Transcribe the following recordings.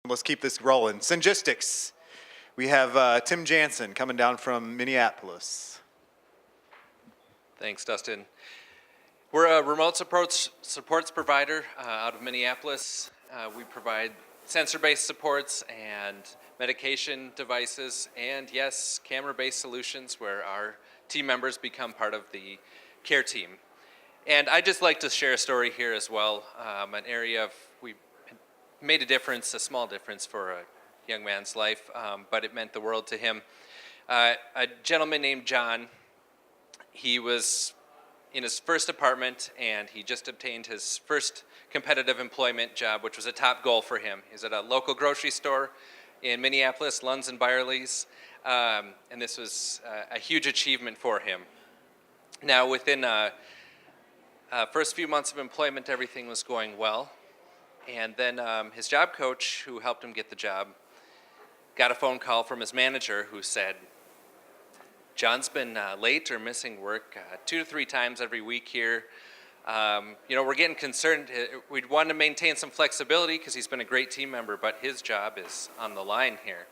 Let's keep this rolling. Sengistix. We have Tim Jansen coming down from Minneapolis. Thanks, Dustin. We're a remote supports provider out of Minneapolis. We provide sensor-based supports and medication devices, and yes, camera-based solutions where our team members become part of the care team. And I'd just like to share a story here as well, an area of, we made a difference, a small difference for a young man's life, but it meant the world to him. A gentleman named John, he was in his first apartment and he just obtained his first competitive employment job, which was a top goal for him. He's at a local grocery store in Minneapolis, Lunds and Byerly's, and this was a huge achievement for him. Now, within first few months of employment, everything was going well, and then his job coach, who helped him get the job, got a phone call from his manager who said, John's been late or missing work 2 to 3 times every week here. We're getting concerned. We'd want to maintain some flexibility because he's been a great team member, but his job is on the line here.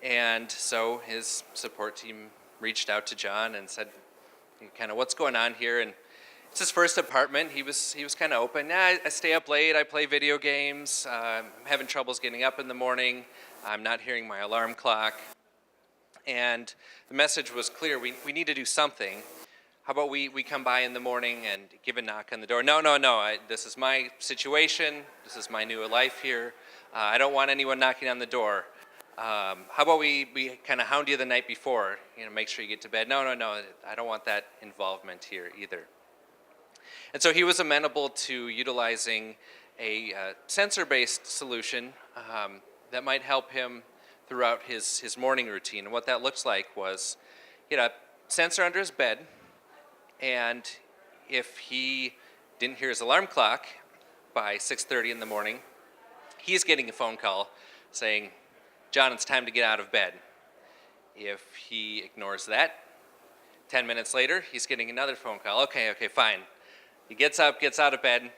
And so his support team reached out to John and said, kind of, what's going on here? And it's his first apartment. He was kind of open. I stay up late. I play video games. I'm having troubles getting up in the morning. I'm not hearing my alarm clock. And the message was clear. We need to do something. How about we come by in the morning and give a knock on the door? No. This is my situation. This is my new life here. I don't want anyone knocking on the door. How about we kind of hound you the night before, make sure you get to bed. No, I don't want that involvement here either. And so he was amenable to utilizing a sensor-based solution that might help him throughout his morning routine. And what that looks like was he had a sensor under his bed, and if he didn't hear his alarm clock by 6:30 in the morning, he's getting a phone call saying, John, it's time to get out of bed. If he ignores that, 10 minutes later, he's getting another phone call. Okay, fine. He gets up, gets out of bed,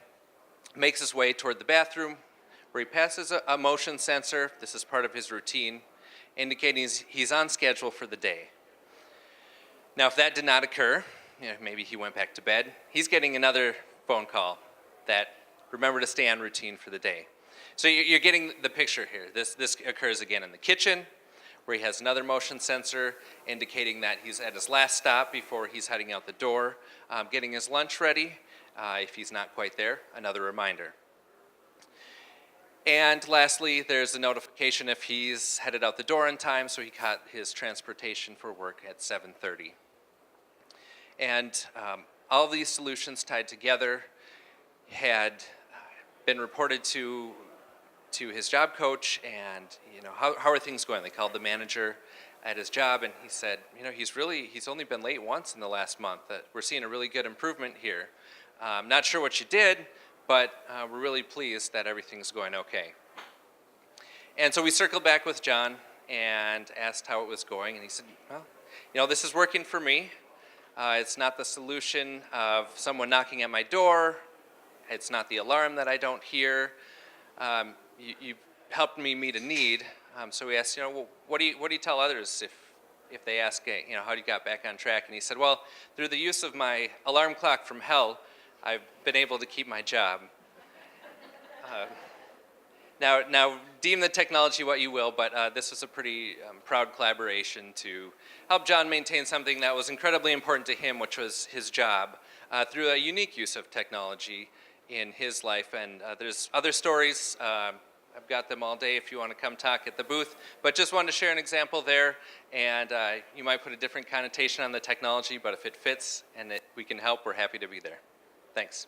makes his way toward the bathroom, where he passes a motion sensor. This is part of his routine, indicating he's on schedule for the day. Now, if that did not occur, maybe he went back to bed, he's getting another phone call that, remember to stay on routine for the day. So you're getting the picture here. This occurs again in the kitchen, where he has another motion sensor indicating that he's at his last stop before he's heading out the door, getting his lunch ready. If he's not quite there, another reminder. And lastly, there's a notification if he's headed out the door in time, so he caught his transportation for work at 7:30. And all of these solutions tied together had been reported to his job coach, and how are things going? They called the manager at his job, and he said, he's only been late once in the last month. We're seeing a really good improvement here. Not sure what you did, but we're really pleased that everything's going okay. And so we circled back with John and asked how it was going, and he said, well, this is working for me. It's not the solution of someone knocking at my door. It's not the alarm that I don't hear. You've helped me meet a need. So we asked, what do you tell others if they ask, how you got back on track? And he said, well, through the use of my alarm clock from hell, I've been able to keep my job. Now, deem the technology what you will, but this was a pretty proud collaboration to help John maintain something that was incredibly important to him, which was his job, through a unique use of technology in his life. And there's other stories. I've got them all day if you want to come talk at the booth, but just wanted to share an example there, and you might put a different connotation on the technology, but if it fits and we can help, we're happy to be there. Thanks.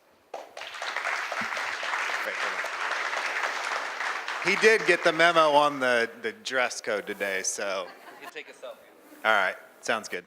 He did get the memo on the dress code today, so. You can take a selfie. All right, sounds good.